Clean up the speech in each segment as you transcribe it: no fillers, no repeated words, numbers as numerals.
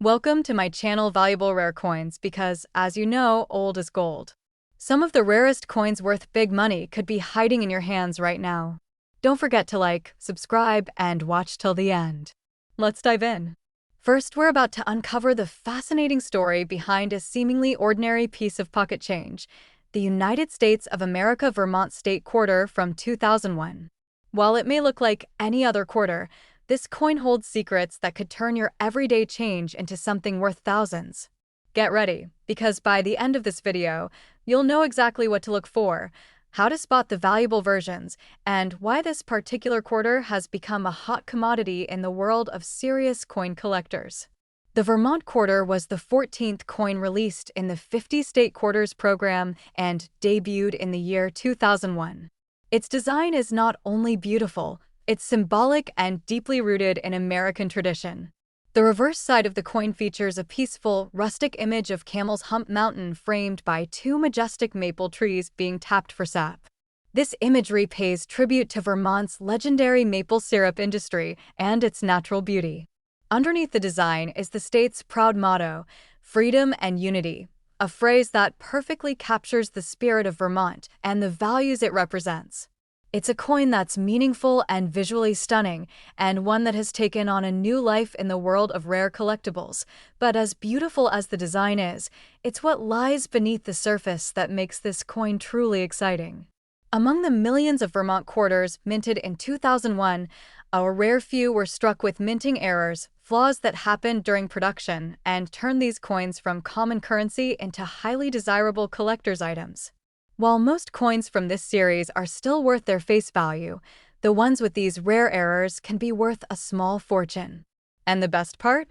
Welcome to my channel Valuable Rare Coins because, as you know, old is gold. Some of the rarest coins worth big money could be hiding in your hands right now. Don't forget to like, subscribe, and watch till the end. Let's dive in. First, we're about to uncover the fascinating story behind a seemingly ordinary piece of pocket change, the United States of America Vermont State Quarter from 2001. While it may look like any other quarter, this coin holds secrets that could turn your everyday change into something worth thousands. Get ready, because by the end of this video, you'll know exactly what to look for, how to spot the valuable versions, and why this particular quarter has become a hot commodity in the world of serious coin collectors. The Vermont quarter was the 14th coin released in the 50 State Quarters program and debuted in the year 2001. Its design is not only beautiful, it's symbolic and deeply rooted in American tradition. The reverse side of the coin features a peaceful, rustic image of Camel's Hump Mountain framed by two majestic maple trees being tapped for sap. This imagery pays tribute to Vermont's legendary maple syrup industry and its natural beauty. Underneath the design is the state's proud motto, "Freedom and Unity," a phrase that perfectly captures the spirit of Vermont and the values it represents. It's a coin that's meaningful and visually stunning, and one that has taken on a new life in the world of rare collectibles. But as beautiful as the design is, it's what lies beneath the surface that makes this coin truly exciting. Among the millions of Vermont quarters minted in 2001, a rare few were struck with minting errors, flaws that happened during production, and turned these coins from common currency into highly desirable collector's items. While most coins from this series are still worth their face value, the ones with these rare errors can be worth a small fortune. And the best part?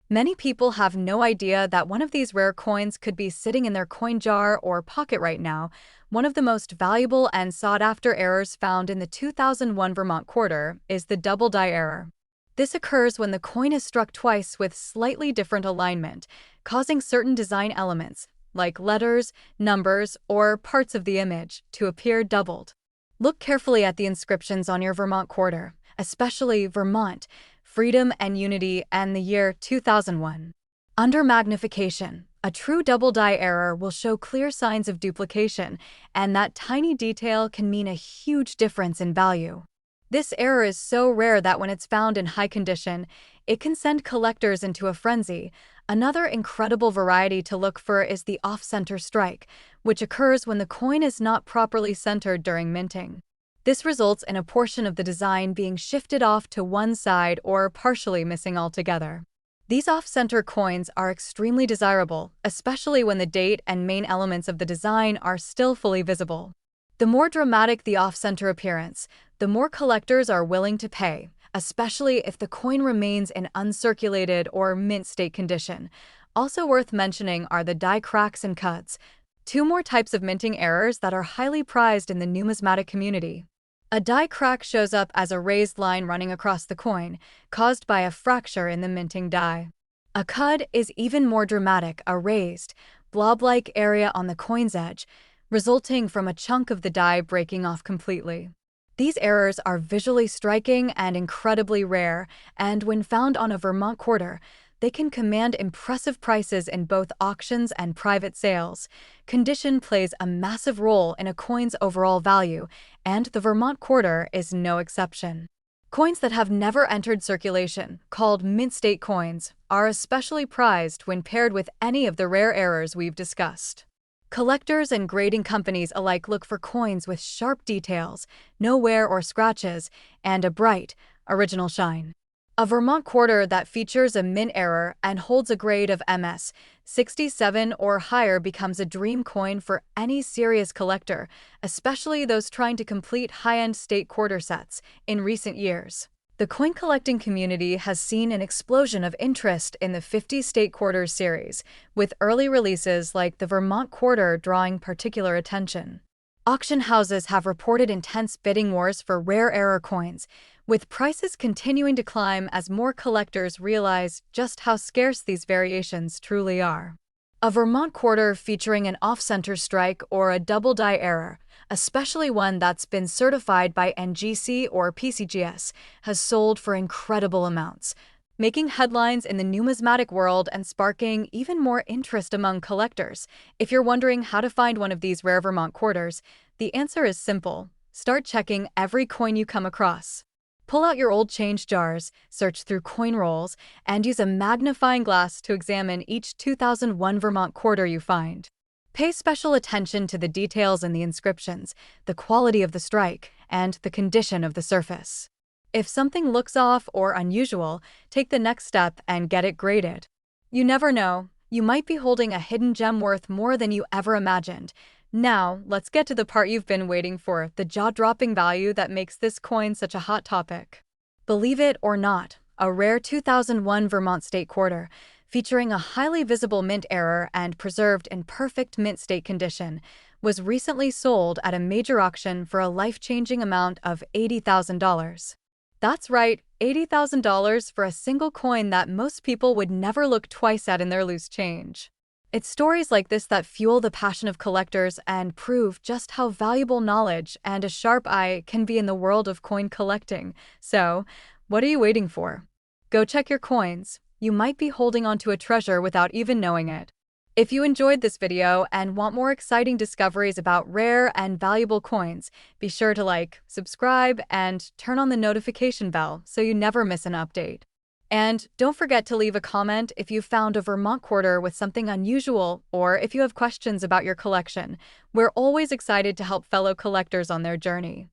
Many people have no idea that one of these rare coins could be sitting in their coin jar or pocket right now. One of the most valuable and sought-after errors found in the 2001 Vermont quarter is the double die error. This occurs when the coin is struck twice with slightly different alignment, causing certain design elements, like letters, numbers, or parts of the image, to appear doubled. Look carefully at the inscriptions on your Vermont quarter, especially Vermont, Freedom and Unity, and the year 2001. Under magnification, a true double die error will show clear signs of duplication, and that tiny detail can mean a huge difference in value. This error is so rare that when it's found in high condition, it can send collectors into a frenzy. Another incredible variety to look for is the off-center strike, which occurs when the coin is not properly centered during minting. This results in a portion of the design being shifted off to one side or partially missing altogether. These off-center coins are extremely desirable, especially when the date and main elements of the design are still fully visible. The more dramatic the off-center appearance, the more collectors are willing to pay, especially if the coin remains in uncirculated or mint state condition. Also worth mentioning are the die cracks and cuts, two more types of minting errors that are highly prized in the numismatic community. A die crack shows up as a raised line running across the coin, caused by a fracture in the minting die. A cud is even more dramatic, a raised, blob-like area on the coin's edge, resulting from a chunk of the die breaking off completely. These errors are visually striking and incredibly rare, and when found on a Vermont quarter, they can command impressive prices in both auctions and private sales. Condition plays a massive role in a coin's overall value, and the Vermont quarter is no exception. Coins that have never entered circulation, called mint state coins, are especially prized when paired with any of the rare errors we've discussed. Collectors and grading companies alike look for coins with sharp details, no wear or scratches, and a bright, original shine. A Vermont quarter that features a mint error and holds a grade of MS 67 or higher becomes a dream coin for any serious collector, especially those trying to complete high-end state quarter sets. In recent years, the coin collecting community has seen an explosion of interest in the 50 State Quarters series, with early releases like the Vermont quarter drawing particular attention. Auction houses have reported intense bidding wars for rare error coins, with prices continuing to climb as more collectors realize just how scarce these variations truly are. A Vermont quarter featuring an off-center strike or a double die error, especially one that's been certified by NGC or PCGS, has sold for incredible amounts. making headlines in the numismatic world and sparking even more interest among collectors. If you're wondering how to find one of these rare Vermont quarters, the answer is simple. Start checking every coin you come across. Pull out your old change jars, search through coin rolls, and use a magnifying glass to examine each 2001 Vermont quarter you find. Pay special attention to the details in the inscriptions, the quality of the strike, and the condition of the surface. If something looks off or unusual, take the next step and get it graded. You never know, you might be holding a hidden gem worth more than you ever imagined. Now, let's get to the part you've been waiting for, the jaw-dropping value that makes this coin such a hot topic. Believe it or not, a rare 2001 Vermont State Quarter, featuring a highly visible mint error and preserved in perfect mint state condition, was recently sold at a major auction for a life-changing amount of $80,000. That's right, $80,000 for a single coin that most people would never look twice at in their loose change. It's stories like this that fuel the passion of collectors and prove just how valuable knowledge and a sharp eye can be in the world of coin collecting. So, what are you waiting for? Go check your coins. You might be holding onto a treasure without even knowing it. If you enjoyed this video and want more exciting discoveries about rare and valuable coins, be sure to like, subscribe, and turn on the notification bell so you never miss an update. And don't forget to leave a comment if you found a Vermont quarter with something unusual or if you have questions about your collection. We're always excited to help fellow collectors on their journey.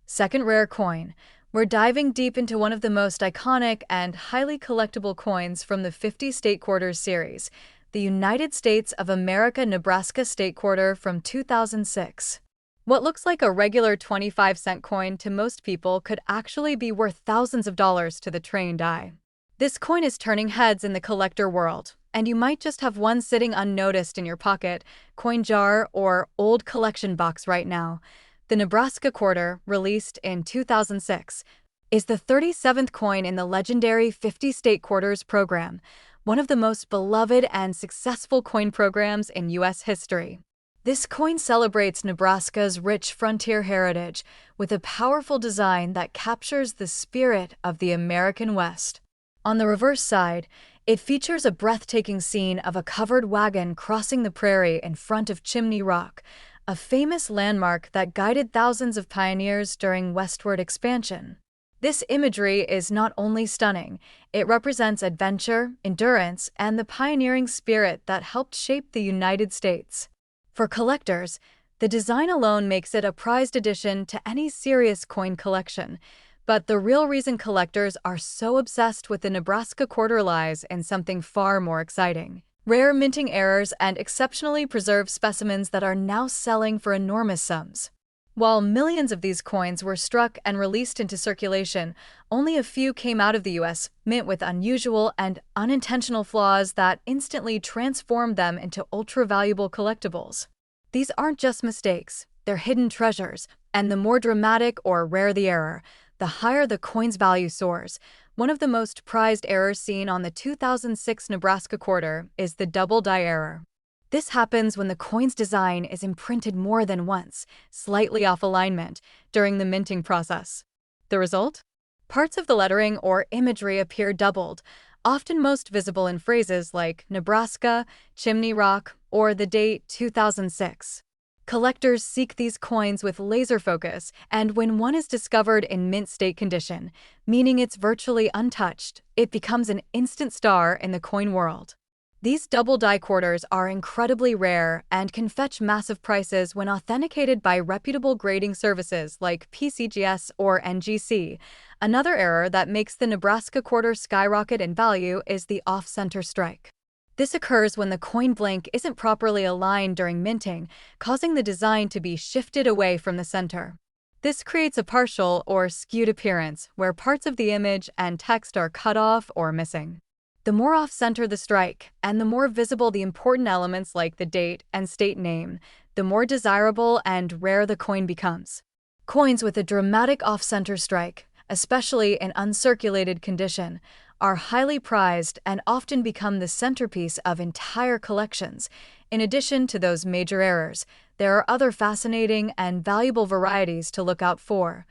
Second rare coin. We're diving deep into one of the most iconic and highly collectible coins from the 50 State Quarters series, the United States of America Nebraska State Quarter from 2006. What looks like a regular 25-cent coin to most people could actually be worth thousands of dollars to the trained eye. This coin is turning heads in the collector world, and you might just have one sitting unnoticed in your pocket, coin jar, or old collection box right now. The Nebraska Quarter, released in 2006, is the 37th coin in the legendary 50 State Quarters program, one of the most beloved and successful coin programs in U.S. history. This coin celebrates Nebraska's rich frontier heritage with a powerful design that captures the spirit of the American West. On the reverse side, it features a breathtaking scene of a covered wagon crossing the prairie in front of Chimney Rock, a famous landmark that guided thousands of pioneers during westward expansion. This imagery is not only stunning, it represents adventure, endurance, and the pioneering spirit that helped shape the United States. For collectors, the design alone makes it a prized addition to any serious coin collection. But the real reason collectors are so obsessed with the Nebraska Quarter lies in something far more exciting. Rare minting errors and exceptionally preserved specimens that are now selling for enormous sums. While millions of these coins were struck and released into circulation, only a few came out of the U.S. Mint with unusual and unintentional flaws that instantly transformed them into ultra-valuable collectibles. These aren't just mistakes, they're hidden treasures, and the more dramatic or rare the error, the higher the coin's value soars. One of the most prized errors seen on the 2006 Nebraska Quarter is the double die error. This happens when the coin's design is imprinted more than once, slightly off alignment, during the minting process. The result? Parts of the lettering or imagery appear doubled, often most visible in phrases like Nebraska, Chimney Rock, or the date 2006. Collectors seek these coins with laser focus, and when one is discovered in mint state condition, meaning it's virtually untouched, it becomes an instant star in the coin world. These double die quarters are incredibly rare and can fetch massive prices when authenticated by reputable grading services like PCGS or NGC. Another error that makes the Nebraska Quarter skyrocket in value is the off-center strike. This occurs when the coin blank isn't properly aligned during minting, causing the design to be shifted away from the center. This creates a partial or skewed appearance where parts of the image and text are cut off or missing. The more off-center the strike, and the more visible the important elements like the date and state name, the more desirable and rare the coin becomes. Coins with a dramatic off-center strike, especially in uncirculated condition, are highly prized and often become the centerpiece of entire collections. In addition to those major errors, there are other fascinating and valuable varieties to look out for,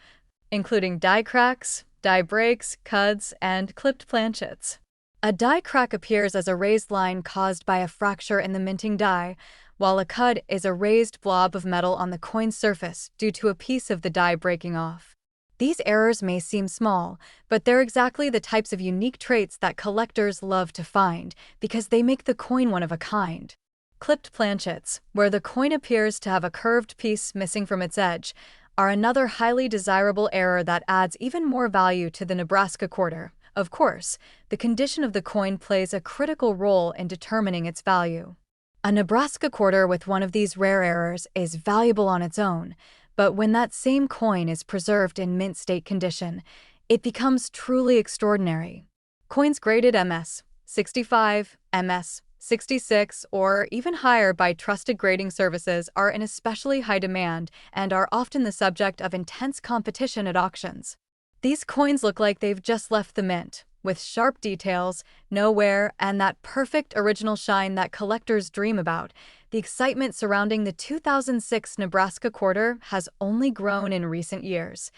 including die cracks, die breaks, cuds, and clipped planchets. A die crack appears as a raised line caused by a fracture in the minting die, while a cud is a raised blob of metal on the coin's surface due to a piece of the die breaking off. These errors may seem small, but they're exactly the types of unique traits that collectors love to find because they make the coin one of a kind. Clipped planchets, where the coin appears to have a curved piece missing from its edge, are another highly desirable error that adds even more value to the Nebraska quarter. Of course, the condition of the coin plays a critical role in determining its value. A Nebraska quarter with one of these rare errors is valuable on its own, but when that same coin is preserved in mint state condition, it becomes truly extraordinary. Coins graded MS 65, MS 66, or even higher by trusted grading services are in especially high demand and are often the subject of intense competition at auctions. These coins look like they've just left the mint, with sharp details, no wear, and that perfect original shine that collectors dream about. The excitement surrounding the 2006 Nebraska quarter has only grown in recent years.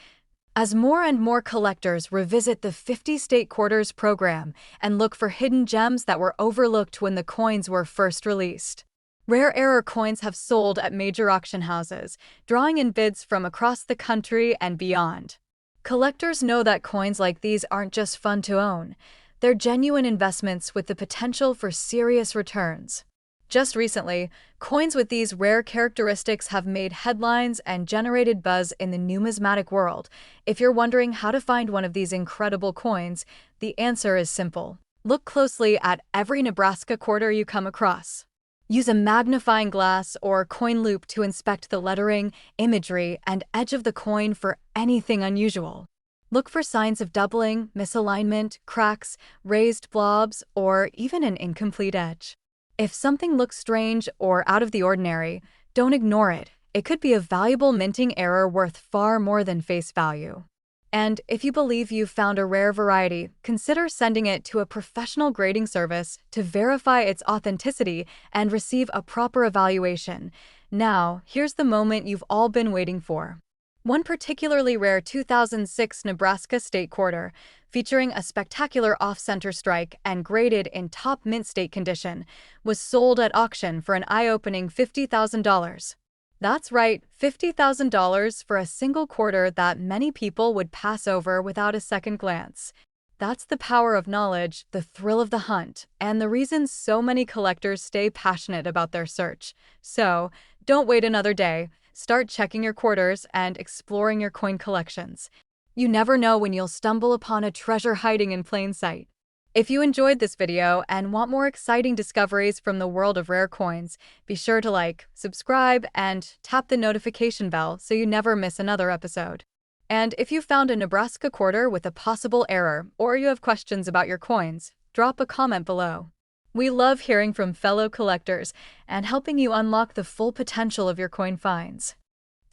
As more and more collectors revisit the 50 State Quarters program and look for hidden gems that were overlooked when the coins were first released. Rare error coins have sold at major auction houses, drawing in bids from across the country and beyond. Collectors know that coins like these aren't just fun to own. They're genuine investments with the potential for serious returns. Just recently, coins with these rare characteristics have made headlines and generated buzz in the numismatic world. If you're wondering how to find one of these incredible coins, the answer is simple. Look closely at every Nebraska quarter you come across. Use a magnifying glass or coin loop to inspect the lettering, imagery, and edge of the coin for anything unusual. Look for signs of doubling, misalignment, cracks, raised blobs, or even an incomplete edge. If something looks strange or out of the ordinary, don't ignore it. It could be a valuable minting error worth far more than face value. And if you believe you've found a rare variety, consider sending it to a professional grading service to verify its authenticity and receive a proper evaluation. Now, here's the moment you've all been waiting for. One particularly rare 2006 Nebraska State Quarter, featuring a spectacular off-center strike and graded in top mint state condition, was sold at auction for an eye-opening $50,000. That's right, $50,000 for a single quarter that many people would pass over without a second glance. That's the power of knowledge, the thrill of the hunt, and the reason so many collectors stay passionate about their search. So, don't wait another day. Start checking your quarters and exploring your coin collections. You never know when you'll stumble upon a treasure hiding in plain sight. If you enjoyed this video and want more exciting discoveries from the world of rare coins, be sure to like, subscribe, and tap the notification bell so you never miss another episode. And if you found a Nebraska quarter with a possible error, or you have questions about your coins, drop a comment below. We love hearing from fellow collectors and helping you unlock the full potential of your coin finds.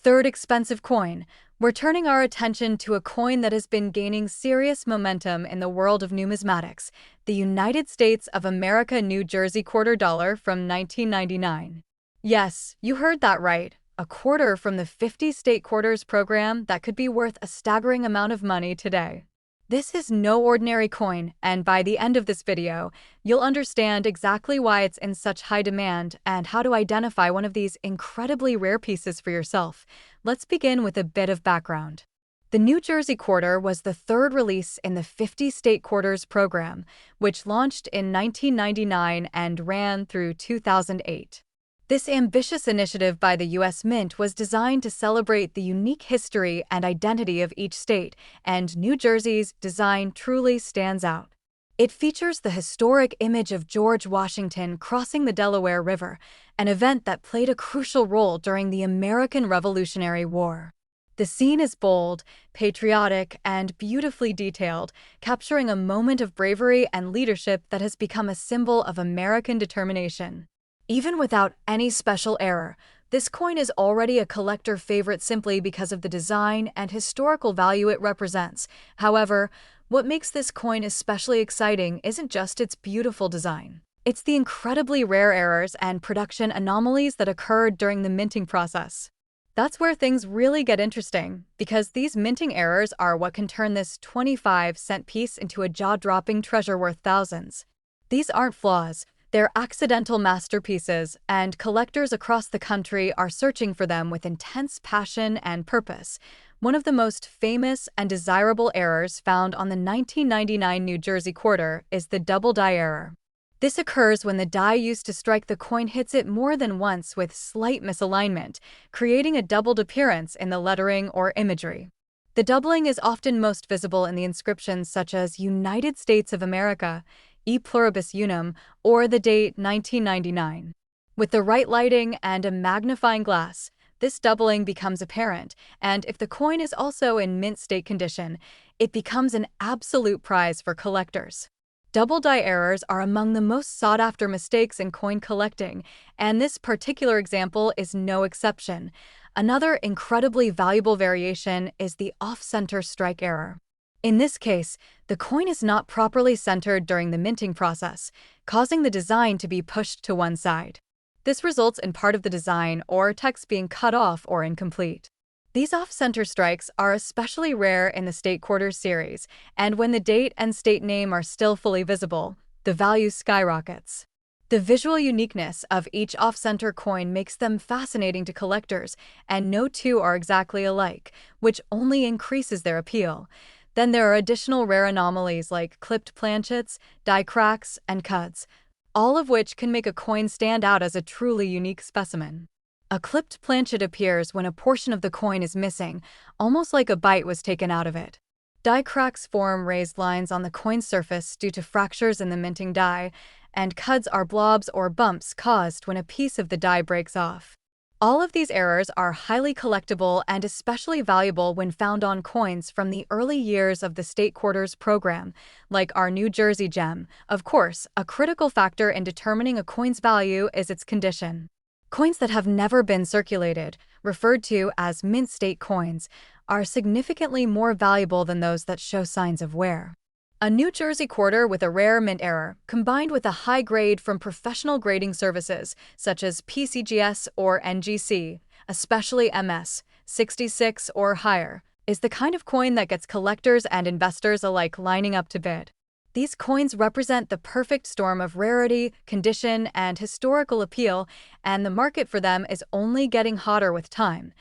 Third expensive coin. We're turning our attention to a coin that has been gaining serious momentum in the world of numismatics, the United States of America New Jersey quarter dollar from 1999. Yes, you heard that right. A quarter from the 50 State Quarters program that could be worth a staggering amount of money today. This is no ordinary coin, and by the end of this video, you'll understand exactly why it's in such high demand and how to identify one of these incredibly rare pieces for yourself. Let's begin with a bit of background. The New Jersey quarter was the third release in the 50 State Quarters program, which launched in 1999 and ran through 2008. This ambitious initiative by the U.S. Mint was designed to celebrate the unique history and identity of each state, and New Jersey's design truly stands out. It features the historic image of George Washington crossing the Delaware River, an event that played a crucial role during the American Revolutionary War. The scene is bold, patriotic, and beautifully detailed, capturing a moment of bravery and leadership that has become a symbol of American determination. Even without any special error, this coin is already a collector favorite simply because of the design and historical value it represents. However, what makes this coin especially exciting isn't just its beautiful design. It's the incredibly rare errors and production anomalies that occurred during the minting process. That's where things really get interesting, because these minting errors are what can turn this 25-cent piece into a jaw-dropping treasure worth thousands. These aren't flaws, they're accidental masterpieces, and collectors across the country are searching for them with intense passion and purpose. One of the most famous and desirable errors found on the 1999 New Jersey quarter is the double die error. This occurs when the die used to strike the coin hits it more than once with slight misalignment, creating a doubled appearance in the lettering or imagery. The doubling is often most visible in the inscriptions such as United States of America, E pluribus unum, or the date 1999. With the right lighting and a magnifying glass, this doubling becomes apparent, and if the coin is also in mint state condition, it becomes an absolute prize for collectors. Double die errors are among the most sought-after mistakes in coin collecting, and this particular example is no exception. Another incredibly valuable variation is the off-center strike error. In this case, the coin is not properly centered during the minting process, causing the design to be pushed to one side. This results in part of the design or text being cut off or incomplete. These off-center strikes are especially rare in the State Quarters series, and when the date and state name are still fully visible, the value skyrockets. The visual uniqueness of each off-center coin makes them fascinating to collectors, and no two are exactly alike, which only increases their appeal. Then there are additional rare anomalies like clipped planchets, die cracks, and cuts, all of which can make a coin stand out as a truly unique specimen. A clipped planchet appears when a portion of the coin is missing, almost like a bite was taken out of it. Die cracks form raised lines on the coin's surface due to fractures in the minting die, and cuts are blobs or bumps caused when a piece of the die breaks off. All of these errors are highly collectible and especially valuable when found on coins from the early years of the State Quarters program, like our New Jersey gem. Of course, a critical factor in determining a coin's value is its condition. Coins that have never been circulated, referred to as mint state coins, are significantly more valuable than those that show signs of wear. A New Jersey quarter with a rare mint error, combined with a high grade from professional grading services such as PCGS or NGC, especially MS 66 or higher, is the kind of coin that gets collectors and investors alike lining up to bid. These coins represent the perfect storm of rarity, condition, and historical appeal, and the market for them is only getting hotter with time.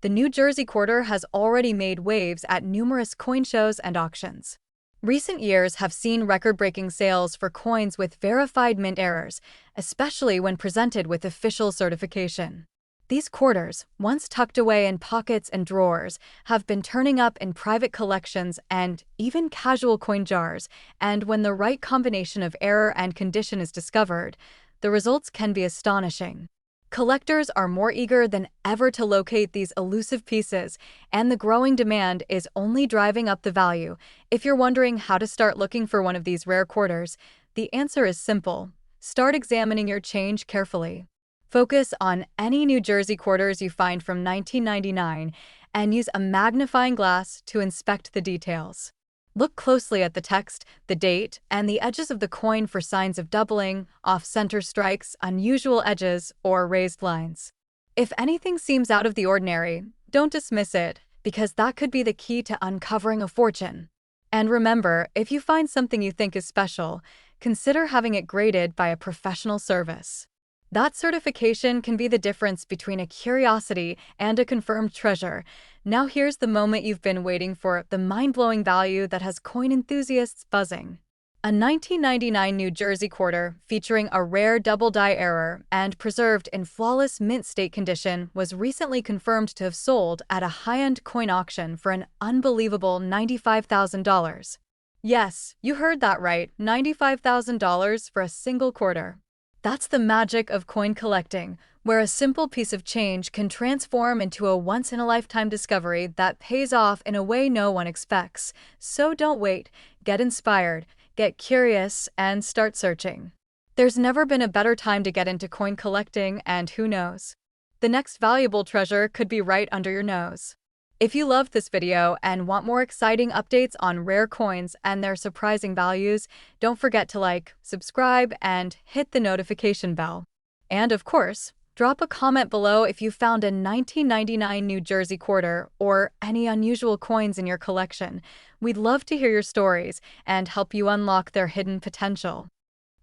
The New Jersey quarter has already made waves at numerous coin shows and auctions. Recent years have seen record-breaking sales for coins with verified mint errors, especially when presented with official certification. These quarters, once tucked away in pockets and drawers, have been turning up in private collections and even casual coin jars, and when the right combination of error and condition is discovered, the results can be astonishing. Collectors are more eager than ever to locate these elusive pieces, and the growing demand is only driving up the value. If you're wondering how to start looking for one of these rare quarters, the answer is simple. Start examining your change carefully. Focus on any New Jersey quarters you find from 1999 and use a magnifying glass to inspect the details. Look closely at the text, the date, and the edges of the coin for signs of doubling, off-center strikes, unusual edges, or raised lines. If anything seems out of the ordinary, don't dismiss it, because that could be the key to uncovering a fortune. And remember, if you find something you think is special, consider having it graded by a professional service. That certification can be the difference between a curiosity and a confirmed treasure. Now here's the moment you've been waiting for, the mind-blowing value that has coin enthusiasts buzzing. A 1999 New Jersey quarter featuring a rare double die error and preserved in flawless mint state condition was recently confirmed to have sold at a high-end coin auction for an unbelievable $95,000. Yes, you heard that right, $95,000 for a single quarter. That's the magic of coin collecting, where a simple piece of change can transform into a once-in-a-lifetime discovery that pays off in a way no one expects. So don't wait, get inspired, get curious, and start searching. There's never been a better time to get into coin collecting, and who knows? The next valuable treasure could be right under your nose. If you loved this video and want more exciting updates on rare coins and their surprising values, don't forget to like, subscribe, and hit the notification bell. And of course, Drop a comment below if you found a 1999 New Jersey quarter or any unusual coins in your collection. We'd love to hear your stories and help you unlock their hidden potential.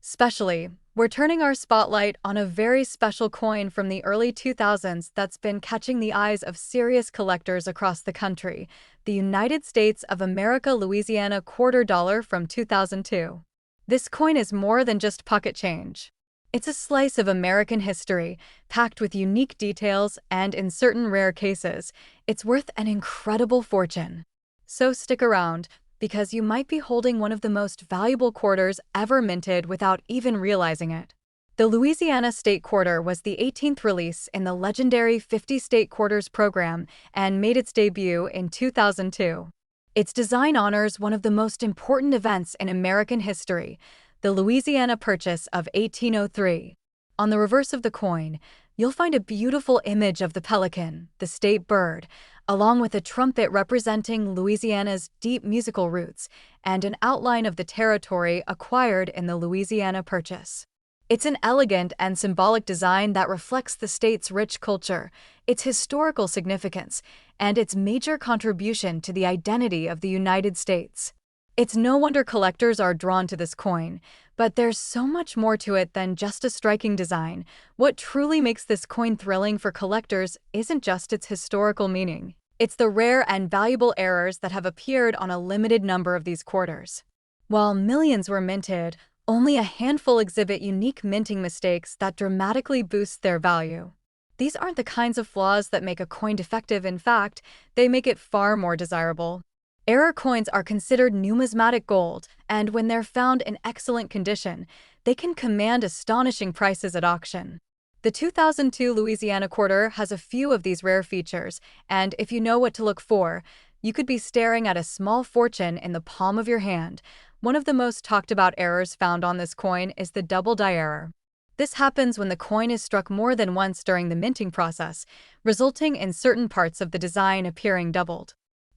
Especially, we're turning our spotlight on a very special coin from the early 2000s that's been catching the eyes of serious collectors across the country, the United States of America Louisiana quarter dollar from 2002. This coin is more than just pocket change. It's a slice of American history, packed with unique details, and in certain rare cases, it's worth an incredible fortune. So stick around, because you might be holding one of the most valuable quarters ever minted without even realizing it. The Louisiana State Quarter was the 18th release in the legendary 50 State Quarters program and made its debut in 2002. Its design honors one of the most important events in American history, the Louisiana Purchase of 1803. On the reverse of the coin, you'll find a beautiful image of the pelican, the state bird, along with a trumpet representing Louisiana's deep musical roots and an outline of the territory acquired in the Louisiana Purchase. It's an elegant and symbolic design that reflects the state's rich culture, its historical significance, and its major contribution to the identity of the United States. It's no wonder collectors are drawn to this coin, but there's so much more to it than just a striking design. What truly makes this coin thrilling for collectors isn't just its historical meaning. It's the rare and valuable errors that have appeared on a limited number of these quarters. While millions were minted, only a handful exhibit unique minting mistakes that dramatically boost their value. These aren't the kinds of flaws that make a coin defective. In fact, they make it far more desirable. Error coins are considered numismatic gold, and when they're found in excellent condition, they can command astonishing prices at auction. The 2002 Louisiana quarter has a few of these rare features, and if you know what to look for, you could be staring at a small fortune in the palm of your hand. One of the most talked about errors found on this coin is the double die error. This happens when the coin is struck more than once during the minting process, resulting in certain parts of the design appearing doubled.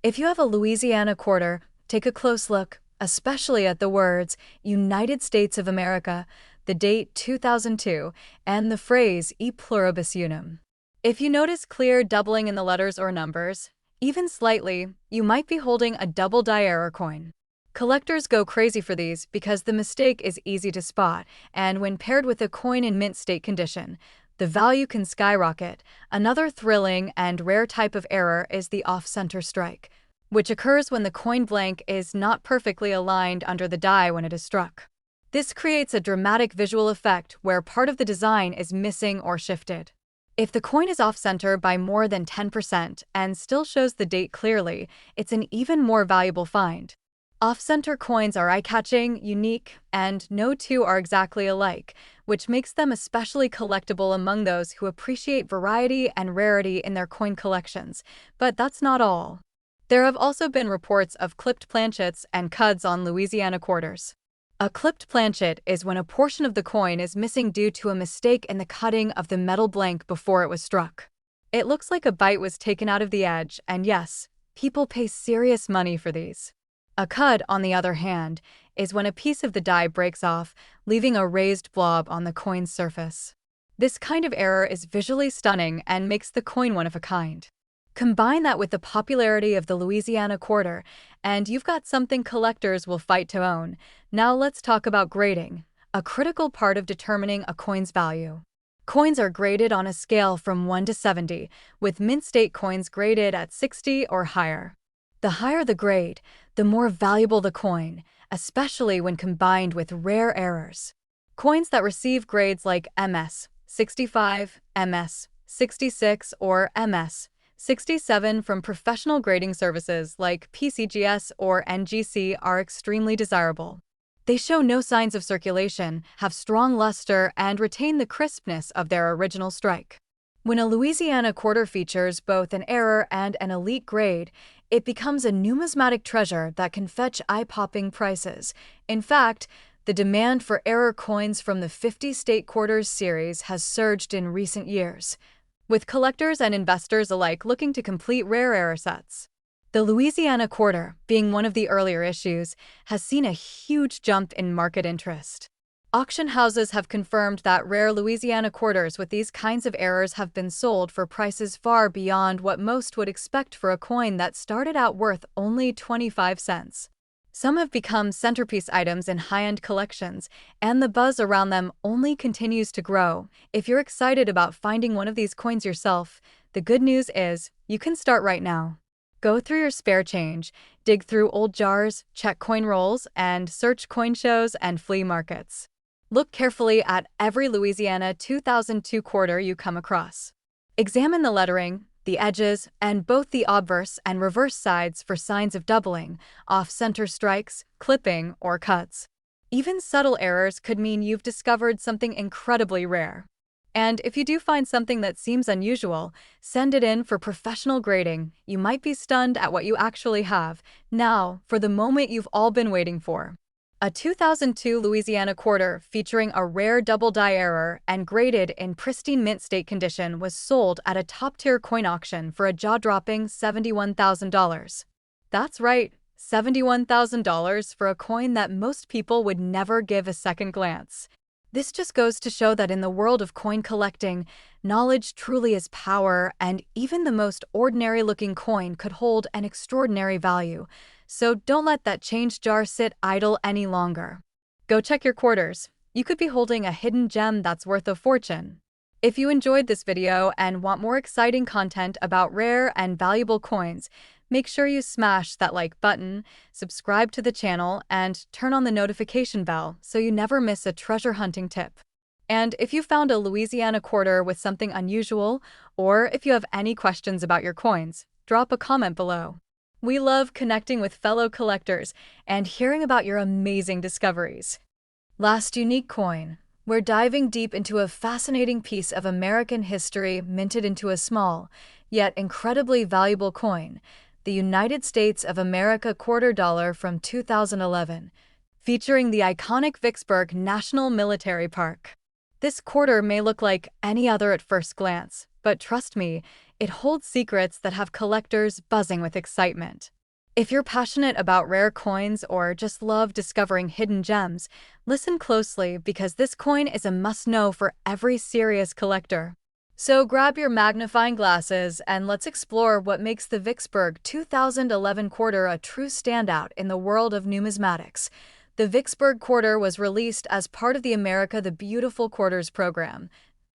If you have a Louisiana quarter, take a close look, especially at the words United States of America, the date 2002, and the phrase E pluribus unum. If you notice clear doubling in the letters or numbers, even slightly, you might be holding a double die error coin. Collectors go crazy for these because the mistake is easy to spot, and when paired with a coin in mint state condition, the value can skyrocket. Another thrilling and rare type of error is the off-center strike, which occurs when the coin blank is not perfectly aligned under the die when it is struck. This creates a dramatic visual effect where part of the design is missing or shifted. If the coin is off-center by more than 10% and still shows the date clearly, it's an even more valuable find. Off-center coins are eye-catching, unique, and no two are exactly alike, which makes them especially collectible among those who appreciate variety and rarity in their coin collections. But that's not all. There have also been reports of clipped planchets and cuds on Louisiana quarters. A clipped planchet is when a portion of the coin is missing due to a mistake in the cutting of the metal blank before it was struck. It looks like a bite was taken out of the edge, and yes, people pay serious money for these. A cud, on the other hand, is when a piece of the die breaks off, leaving a raised blob on the coin's surface. This kind of error is visually stunning and makes the coin one of a kind. Combine that with the popularity of the Louisiana quarter, and you've got something collectors will fight to own. Now let's talk about grading, a critical part of determining a coin's value. Coins are graded on a scale from 1 to 70, with mint state coins graded at 60 or higher. The higher the grade, the more valuable the coin, especially when combined with rare errors. Coins that receive grades like MS 65, MS 66, or MS 67 from professional grading services like PCGS or NGC are extremely desirable. They show no signs of circulation, have strong luster, and retain the crispness of their original strike. When a Louisiana quarter features both an error and an elite grade, it becomes a numismatic treasure that can fetch eye-popping prices. In fact, the demand for error coins from the 50 State Quarters series has surged in recent years, with collectors and investors alike looking to complete rare error sets. The Louisiana quarter, being one of the earlier issues, has seen a huge jump in market interest. Auction houses have confirmed that rare Louisiana quarters with these kinds of errors have been sold for prices far beyond what most would expect for a coin that started out worth only 25 cents. Some have become centerpiece items in high-end collections, and the buzz around them only continues to grow. If you're excited about finding one of these coins yourself, the good news is you can start right now. Go through your spare change, dig through old jars, check coin rolls, and search coin shows and flea markets. Look carefully at every Louisiana 2002 quarter you come across. Examine the lettering, the edges, and both the obverse and reverse sides for signs of doubling, off-center strikes, clipping, or cuts. Even subtle errors could mean you've discovered something incredibly rare. And if you do find something that seems unusual, send it in for professional grading. You might be stunned at what you actually have. Now, for the moment you've all been waiting for. A 2002 Louisiana quarter featuring a rare double die error and graded in pristine mint state condition was sold at a top-tier coin auction for a jaw-dropping $71,000. That's right, $71,000 for a coin that most people would never give a second glance. This just goes to show that in the world of coin collecting, knowledge truly is power, and even the most ordinary-looking coin could hold an extraordinary value. So don't let that change jar sit idle any longer. Go check your quarters. You could be holding a hidden gem that's worth a fortune. If you enjoyed this video and want more exciting content about rare and valuable coins, make sure you smash that like button, subscribe to the channel, and turn on the notification bell so you never miss a treasure hunting tip. And if you found a Louisiana quarter with something unusual, or if you have any questions about your coins, drop a comment below. We love connecting with fellow collectors and hearing about your amazing discoveries. Last unique coin. We're diving deep into a fascinating piece of American history minted into a small, yet incredibly valuable coin, the United States of America quarter dollar from 2011, featuring the iconic Vicksburg National Military Park. This quarter may look like any other at first glance, but trust me, it holds secrets that have collectors buzzing with excitement. If you're passionate about rare coins or just love discovering hidden gems, listen closely because this coin is a must-know for every serious collector. So grab your magnifying glasses and let's explore what makes the Vicksburg 2011 quarter a true standout in the world of numismatics. The Vicksburg quarter was released as part of the America the Beautiful Quarters program,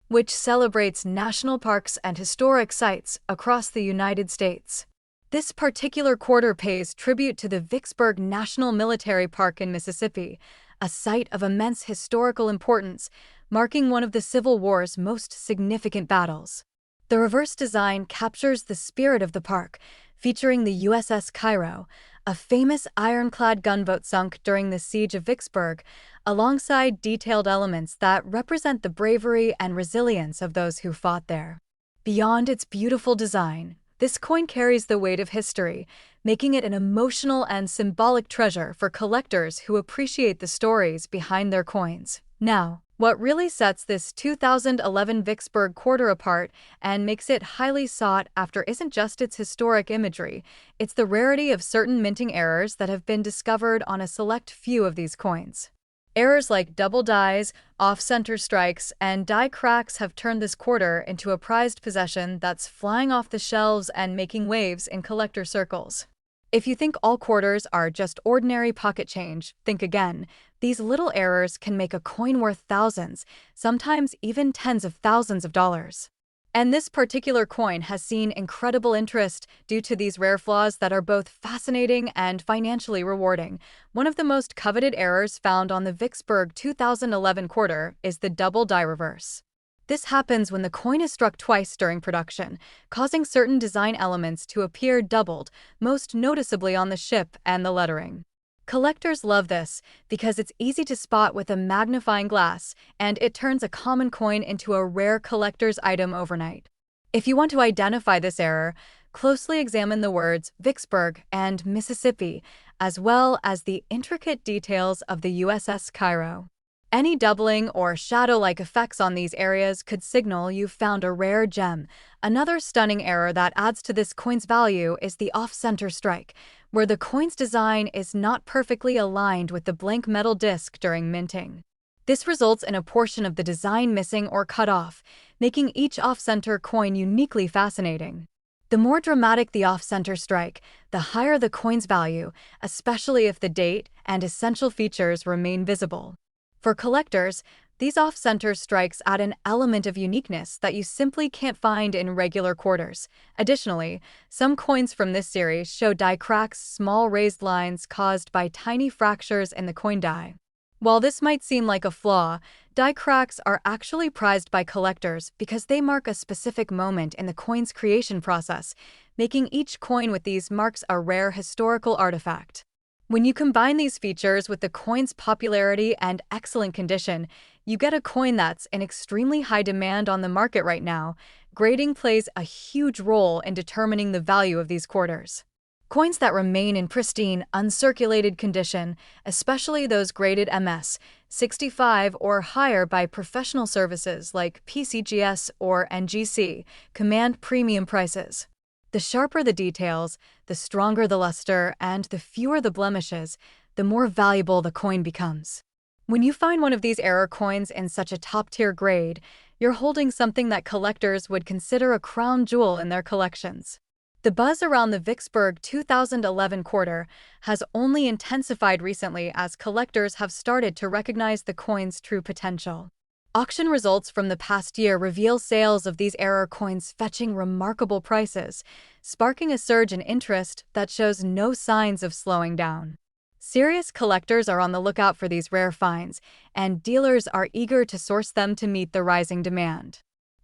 which celebrates national parks and historic sites across the United States. This particular quarter pays tribute to the Vicksburg National Military Park in Mississippi, a site of immense historical importance, marking one of the Civil War's most significant battles. The reverse design captures the spirit of the park, featuring the USS Cairo, a famous ironclad gunboat sunk during the Siege of Vicksburg, alongside detailed elements that represent the bravery and resilience of those who fought there. Beyond its beautiful design, this coin carries the weight of history, making it an emotional and symbolic treasure for collectors who appreciate the stories behind their coins. Now, what really sets this 2011 Vicksburg quarter apart and makes it highly sought after isn't just its historic imagery, it's the rarity of certain minting errors that have been discovered on a select few of these coins. Errors like double dies, off-center strikes, and die cracks have turned this quarter into a prized possession that's flying off the shelves and making waves in collector circles. If you think all quarters are just ordinary pocket change, think again. These little errors can make a coin worth thousands, sometimes even tens of thousands of dollars. And this particular coin has seen incredible interest due to these rare flaws that are both fascinating and financially rewarding. One of the most coveted errors found on the Vicksburg 2011 quarter is the double die reverse. This happens when the coin is struck twice during production, causing certain design elements to appear doubled, most noticeably on the ship and the lettering. Collectors love this because it's easy to spot with a magnifying glass, and it turns a common coin into a rare collector's item overnight. If you want to identify this error, closely examine the words Vicksburg and Mississippi, as well as the intricate details of the USS Cairo. Any doubling or shadow-like effects on these areas could signal you've found a rare gem. Another stunning error that adds to this coin's value is the off-center strike, where the coin's design is not perfectly aligned with the blank metal disc during minting. This results in a portion of the design missing or cut off, making each off-center coin uniquely fascinating. The more dramatic the off-center strike, the higher the coin's value, especially if the date and essential features remain visible. For collectors, these off-center strikes add an element of uniqueness that you simply can't find in regular quarters. Additionally, some coins from this series show die cracks, small raised lines caused by tiny fractures in the coin die. While this might seem like a flaw, die cracks are actually prized by collectors because they mark a specific moment in the coin's creation process, making each coin with these marks a rare historical artifact. When you combine these features with the coin's popularity and excellent condition, you get a coin that's in extremely high demand on the market right now. Grading plays a huge role in determining the value of these quarters. Coins that remain in pristine, uncirculated condition, especially those graded MS 65 or higher by professional services like PCGS or NGC, command premium prices. The sharper the details, the stronger the luster, and the fewer the blemishes, the more valuable the coin becomes. When you find one of these error coins in such a top-tier grade, you're holding something that collectors would consider a crown jewel in their collections. The buzz around the Vicksburg 2011 quarter has only intensified recently as collectors have started to recognize the coin's true potential. Auction results from the past year reveal sales of these error coins fetching remarkable prices, sparking a surge in interest that shows no signs of slowing down. Serious collectors are on the lookout for these rare finds, and dealers are eager to source them to meet the rising demand.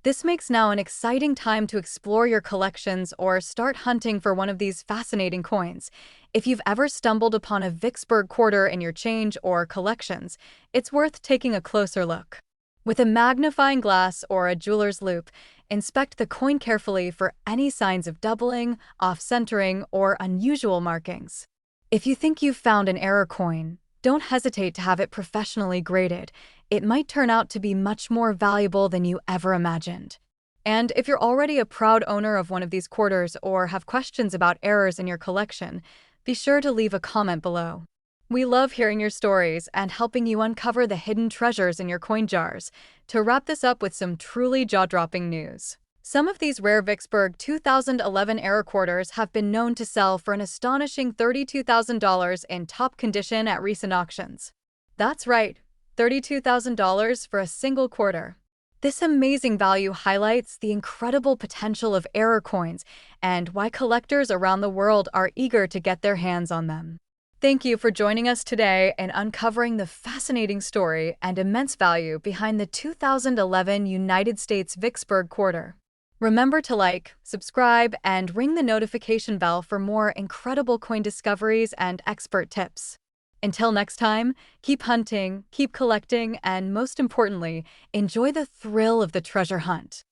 This makes now an exciting time to explore your collections or start hunting for one of these fascinating coins. If you've ever stumbled upon a Vicksburg quarter in your change or collections, it's worth taking a closer look. With a magnifying glass or a jeweler's loupe, inspect the coin carefully for any signs of doubling, off-centering, or unusual markings. If you think you've found an error coin, don't hesitate to have it professionally graded. It might turn out to be much more valuable than you ever imagined. And if you're already a proud owner of one of these quarters or have questions about errors in your collection, be sure to leave a comment below. We love hearing your stories and helping you uncover the hidden treasures in your coin jars. To wrap this up with some truly jaw-dropping news. Some of these rare Vicksburg 2011 error quarters have been known to sell for an astonishing $32,000 in top condition at recent auctions. That's right, $32,000 for a single quarter. This amazing value highlights the incredible potential of error coins and why collectors around the world are eager to get their hands on them. Thank you for joining us today in uncovering the fascinating story and immense value behind the 2011 United States Vicksburg quarter. Remember to like, subscribe, and ring the notification bell for more incredible coin discoveries and expert tips. Until next time, keep hunting, keep collecting, and most importantly, enjoy the thrill of the treasure hunt.